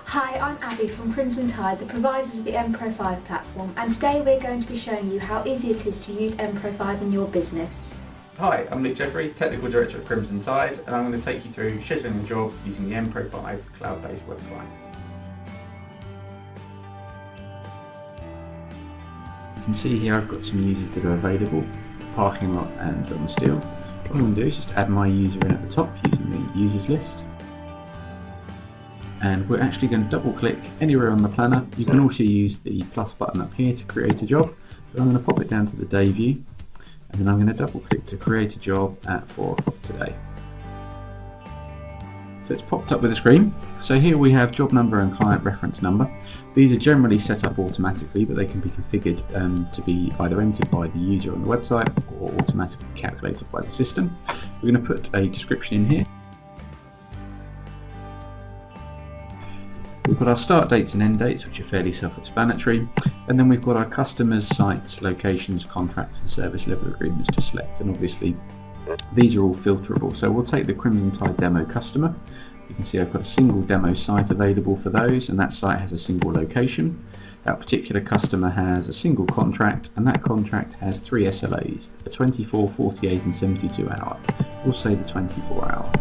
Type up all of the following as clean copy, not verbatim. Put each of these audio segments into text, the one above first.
Hi, I'm Abby from Crimson Tide, the providers of the mpro5 platform, and today we're going to be showing you how easy it is to use mpro5 in your business. Hi, I'm Luke Jeffrey, Technical Director at Crimson Tide, and I'm going to take you through scheduling a job using the mpro5 cloud-based workflow. You can see here I've got some users that are available, Parking Lot and John Steele. What I'm going to do is just add my user in at the top using the users list. And we're actually going to double click anywhere on the planner. You can also use the plus button up here to create a job. So I'm going to pop it down to the day view, and then I'm going to double click to create a job at 4 o'clock today. So it's popped up with a screen. So here we have job number and client reference number. These are generally set up automatically, but they can be configured to be either entered by the user on the website or automatically calculated by the system. We're going to put a description in here. We've got our start dates and end dates, which are fairly self-explanatory, and then we've got our customers, sites, locations, contracts and service level agreements to select, and obviously these are all filterable. So we'll take the Crimson Tide demo customer. You can see I've got a single demo site available for those, and that site has a single location. That particular customer has a single contract, and that contract has 3 SLAs, a 24, 48 and 72 hour. We'll say the 24 hour.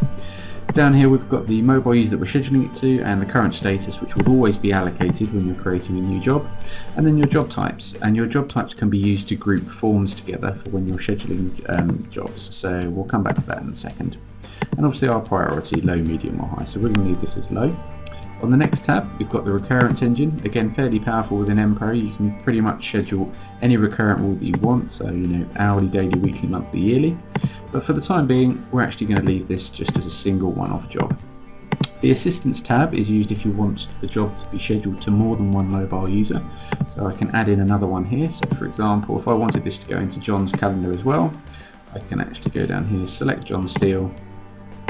Down here we've got the mobile user that we're scheduling it to and the current status, which will always be allocated when you're creating a new job, and then your job types. And your job types can be used to group forms together for when you're scheduling jobs, so we'll come back to that in a second. And obviously our priority, low, medium or high, so we're going to leave this as low. On the next tab we've got the Recurrent Engine, again fairly powerful within mpro. You can pretty much schedule any recurrent rule that you want, so hourly, daily, weekly, monthly, yearly. But for the time being we're actually going to leave this just as a single one-off job. The Assistance tab is used if you want the job to be scheduled to more than one mobile user. So I can add in another one here. So for example, if I wanted this to go into John's calendar as well, I can actually go down here, select John Steele,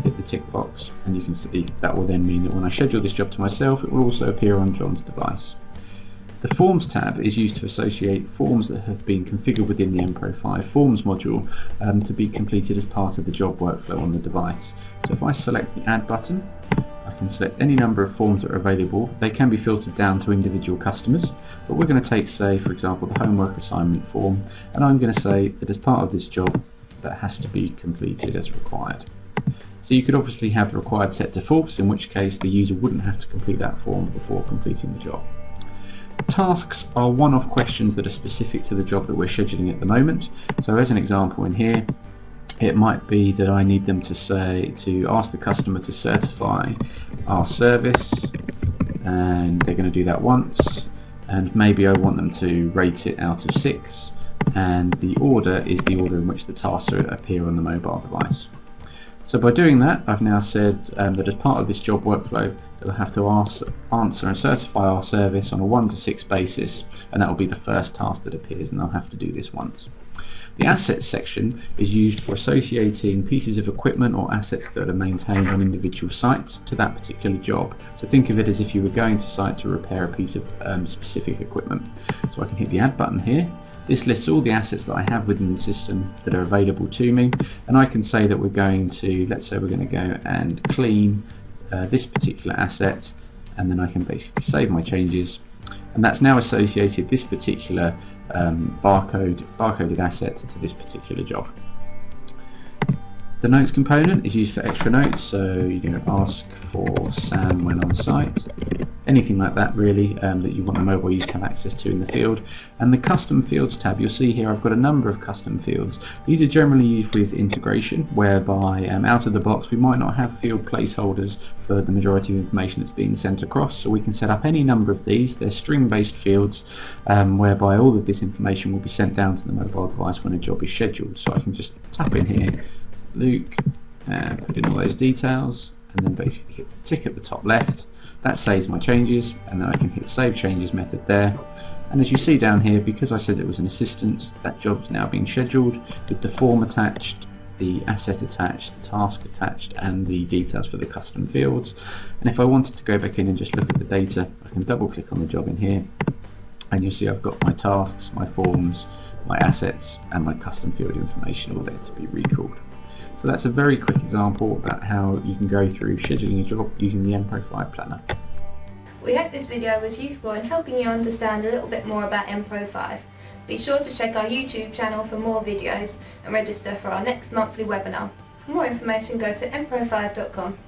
hit the tick box, and you can see that will then mean that when I schedule this job to myself it will also appear on John's device. The Forms tab is used to associate forms that have been configured within the mpro5 Forms module to be completed as part of the job workflow on the device. So if I select the Add button, I can select any number of forms that are available. They can be filtered down to individual customers, but we're going to take, say for example, the homework assignment form, and I'm going to say that as part of this job that has to be completed as required. So you could obviously have the required set to false, in which case the user wouldn't have to complete that form before completing the job. Tasks are one-off questions that are specific to the job that we're scheduling at the moment. So as an example in here, it might be that I need them to ask the customer to certify our service, and they're going to do that once, and maybe I want them to rate it out of 6, and the order is the order in which the tasks appear on the mobile device. So by doing that, I've now said that as part of this job workflow, they'll have to answer and certify our service on a 1 to 6 basis, and that will be the first task that appears, and they'll have to do this once. The Assets section is used for associating pieces of equipment or assets that are maintained on individual sites to that particular job. So think of it as if you were going to site to repair a piece of specific equipment. So I can hit the Add button here. This lists all the assets that I have within the system that are available to me, and I can say that we're going to, let's say we're going to go and clean this particular asset, and then I can basically save my changes, and that's now associated this particular barcoded asset to this particular job. The Notes component is used for extra notes, so you can ask for Sam when on site, anything like that really that you want the mobile user to have access to in the field. And the Custom Fields tab, you'll see here I've got a number of custom fields. These are generally used with integration, whereby out of the box we might not have field placeholders for the majority of information that's being sent across, so we can set up any number of these. They're string-based fields whereby all of this information will be sent down to the mobile device when a job is scheduled. So I can just tap in here Luke, and put in all those details, and then basically hit the tick at the top left. That saves my changes, and then I can hit Save Changes method there. And as you see down here, because I said it was an assistant, that job's now being scheduled with the form attached, the asset attached, the task attached, and the details for the custom fields. And if I wanted to go back in and just look at the data, I can double click on the job in here, and you'll see I've got my tasks, my forms, my assets, and my custom field information all there to be recalled. So that's a very quick example about how you can go through scheduling a job using the mpro5 planner. We hope this video was useful in helping you understand a little bit more about mpro5. Be sure to check our YouTube channel for more videos and register for our next monthly webinar. For more information, go to mpro5.com.